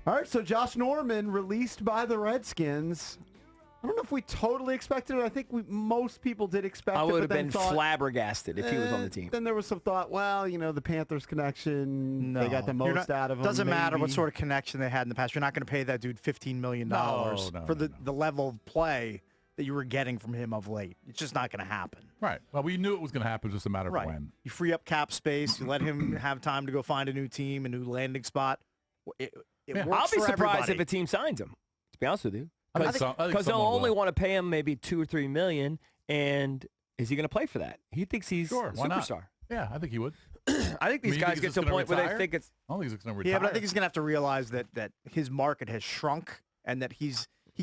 All right, so Josh Norman released by the Redskins. I don't know if we totally expected it. I think most people did expect it. I would have but then been thought, flabbergasted if he was on the team. Then there was some thought, well, the Panthers connection, they got the most out of him. Doesn't matter what maybe. sort of connection they had in the past. You're not going to pay that dude $15 million for the level of play that you were getting from him of late. It's just not going to happen. Right. Well, we knew it was going to happen. It's just a matter of when. You free up cap space. You let him have time to go find a new team, a new landing spot. It works I'll be for surprised everybody. if a team signs him, to be honest with you. I think Because they'll someone only will. want to pay him maybe $2 or $3 million, and is he going to play for that? He thinks he's a Why not? superstar. Yeah, I think he would. I think these you guys think get he's to a gonna point where they retire? think it's. I don't think he's going to retire. Yeah, but I think he's going to have to realize that his market has shrunk and that he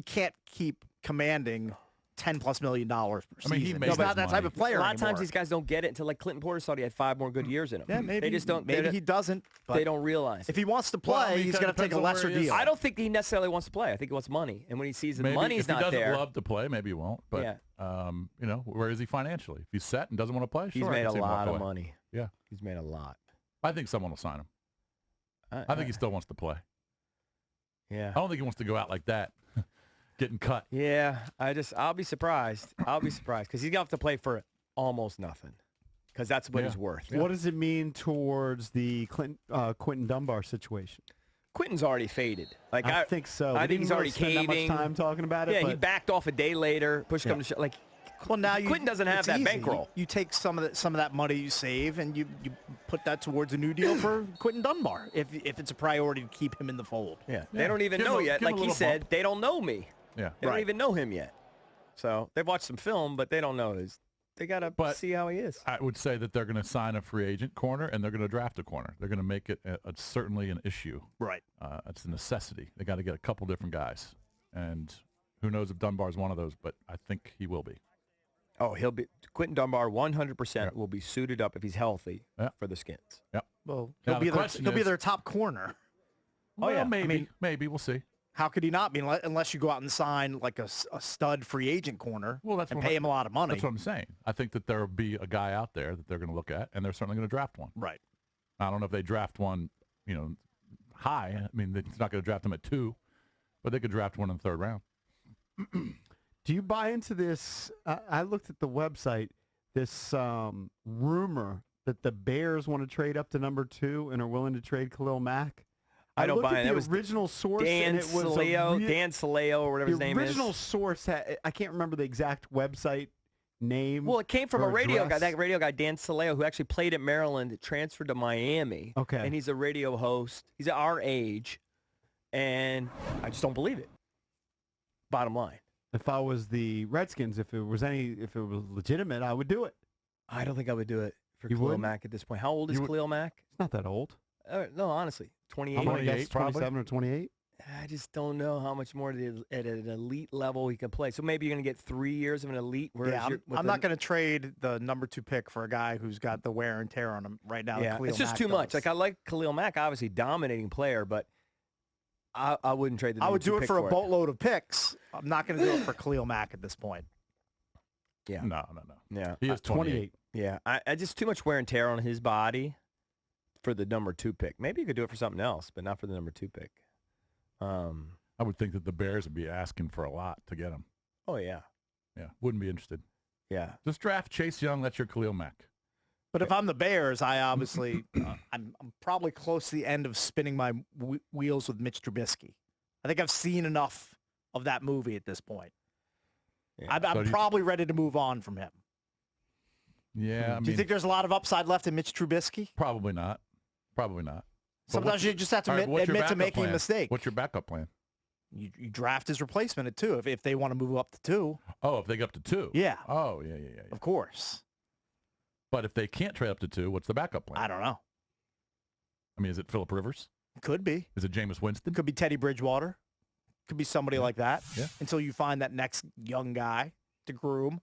can't keep commanding $10+ million per season. he makes He's not that money. type of player A lot of anymore. times these guys don't get it until like Clinton Portis thought he had 5 more good years in him. Yeah, maybe They just don't. Maybe he doesn't. But They don't realize. if he wants to Well, I play, mean, he's it going to take depends a on where lesser he is. deal. I don't think he necessarily wants to play. I think he wants money. And when he sees the Maybe money's if he not doesn't there, love to play, maybe he won't. But, where is he financially? If he's set and doesn't want to play, he's sure, I made can a see him walk lot of away. money. Yeah. He's made a lot. I think someone will sign him. I think he still wants to play. Yeah. I don't think he wants to go out like that, getting cut. Yeah, I'll be surprised. I'll be surprised because he's going to have to play for almost nothing because that's what he's worth. What does it mean towards the Quentin Dunbar situation? Quentin's already faded. Like I think so. I We think he's didn't already really spend that caving. much time talking about it. Yeah, he but backed off a day later. Push come to shove. Like, Well, now Quentin doesn't have it's that easy. bankroll. You take some of that money you save and you put that towards a new deal for Quentin Dunbar if it's a priority to keep him in the fold. Yeah, they don't even Give him know a- yet. give him Like a he little said, bump. they don't know me. Yeah. They don't even know him yet. So they've watched some film, but they don't know this. They got to see how he is. I would say that they're going to sign a free agent corner and they're going to draft a corner. They're going to make it certainly an issue. Right. It's a necessity. They got to get a couple different guys. And who knows if Dunbar's one of those, but I think he will be. Oh, he'll be Quentin Dunbar. 100% will be suited up if he's healthy for the Skins. Yep. Well, Now, he'll be the question their is- their top corner. Well, yeah. maybe. We'll see. How could he not be unless you go out and sign like a stud free agent corner and pay him a lot of money? That's what I'm saying. I think that there will be a guy out there that they're going to look at, and they're certainly going to draft one. Right. I don't know if they draft one, high. I mean, it's not going to draft him at 2, but they could draft one in the 3rd round. do you buy into this? I looked at the website, this rumor that the Bears want to trade up to number 2 and are willing to trade Khalil Mack. I don't looked buy at it. the That was original source. Dan and it was Saleo, or whatever his name The is. original source, I can't remember the exact website name. Well, it came from a or radio guy, address. that radio guy, Dan Saleo, who actually played at Maryland, transferred to Miami. Okay. And he's a radio host. He's at our age. And I just don't believe it. Bottom line. If I was the Redskins, if it was legitimate, I would do it. I don't think I would do it for You Khalil wouldn't? Mack at this point. How old is You would- Khalil Mack? It's not that old. No, honestly. 28. I'm going to 28 guess probably. 27 or 28. I just don't know how much more at an elite level he can play. So maybe you're going to get 3 years of an elite. Yeah, I'm not going to trade the number 2 pick for a guy who's got the wear and tear on him right now. Yeah, Khalil it's just Mack too much. does. Like I like Khalil Mack, obviously dominating player, but I wouldn't trade the I number would 2 do it pick for a it. boatload of picks. I'm not going to do it for Khalil Mack at this point. Yeah. No. Yeah. He is 28. Yeah. I just too much wear and tear on his body for the number 2 pick. Maybe you could do it for something else, but not for the number 2 pick. I would think that the Bears would be asking for a lot to get him. Oh, yeah. Yeah, wouldn't be interested. Yeah. Just draft Chase Young. That's your Khalil Mack. But if I'm the Bears, I obviously I'm probably close to the end of spinning my wheels with Mitch Trubisky. I think I've seen enough of that movie at this point. Yeah. I'm probably ready to move on from him. Yeah, Do you think there's a lot of upside left in Mitch Trubisky? Probably not. Probably not. But Sometimes you just have to all right, what's your admit to backup making a plan? mistake. What's your backup plan? You draft his replacement at 2 if they want to move up to 2. Oh, if they get up to 2. Yeah. Oh, yeah. Of course. But if they can't trade up to 2, what's the backup plan? I don't know. I mean, is it Phillip Rivers? Could be. Is it Jameis Winston? Could be Teddy Bridgewater. Could be somebody like that. Yeah. Until you find that next young guy to groom.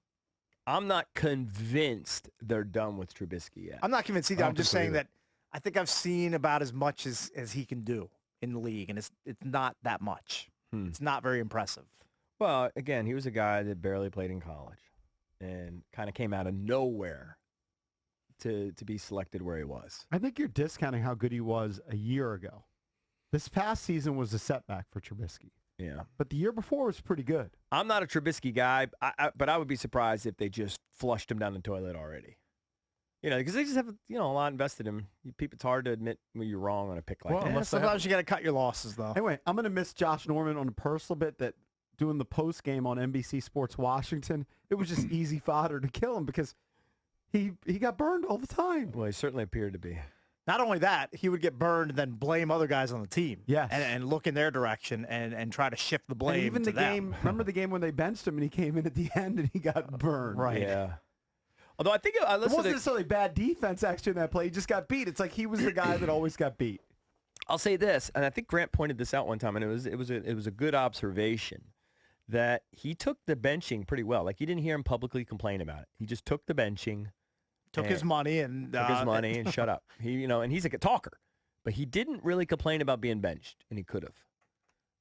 I'm not convinced they're done with Trubisky yet. I'm not convinced either. I don't I'm just think so saying either. that I think I've seen about as much as he can do in the league, and it's not that much. It's not very impressive. Well, again, he was a guy that barely played in college and kind of came out of nowhere to be selected where he was. I think you're discounting how good he was a year ago. This past season was a setback for Trubisky, Yeah. but the year before was pretty good. I'm not a Trubisky guy, but I would be surprised if they just flushed him down the toilet already. Because they just have a lot invested in him. It's hard to admit when you're wrong on a pick like Well, that. unless they Sometimes you got to cut your losses, though. Anyway, I'm going to miss Josh Norman on a personal bit that doing the post game on NBC Sports Washington, it was just easy fodder to kill him because he got burned all the time. Well, he certainly appeared to be. Not only that, he would get burned, then blame other guys on the team. Yes. And look in their direction and try to shift the blame And even to the them. game, remember the game when they benched him and he came in at the end and he got burned. Right. Yeah. Although I think I It listened wasn't to, necessarily bad defense actually in that play. He just got beat. It's like he was the guy that always got beat. I'll say this, and I think Grant pointed this out one time, and it was a good observation that he took the benching pretty well. Like, you didn't hear him publicly complain about it. He just took the benching, Took his money and shut up. And he's a good talker, but he didn't really complain about being benched, and he could have.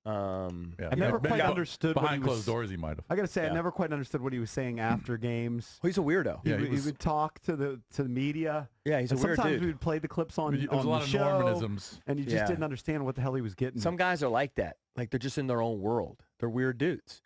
I never maybe quite understood what behind he was. closed doors. He might have. I got to say, I Yeah. never quite understood what he was saying after games. He's a weirdo. Yeah, he would talk to the media. Yeah, he's a And weird sometimes dude. we would play the clips on, There was a on lot the of show, Normanisms. and you just Yeah. didn't understand what the hell he was getting. Some guys are like that. Like, they're just in their own world. They're weird dudes.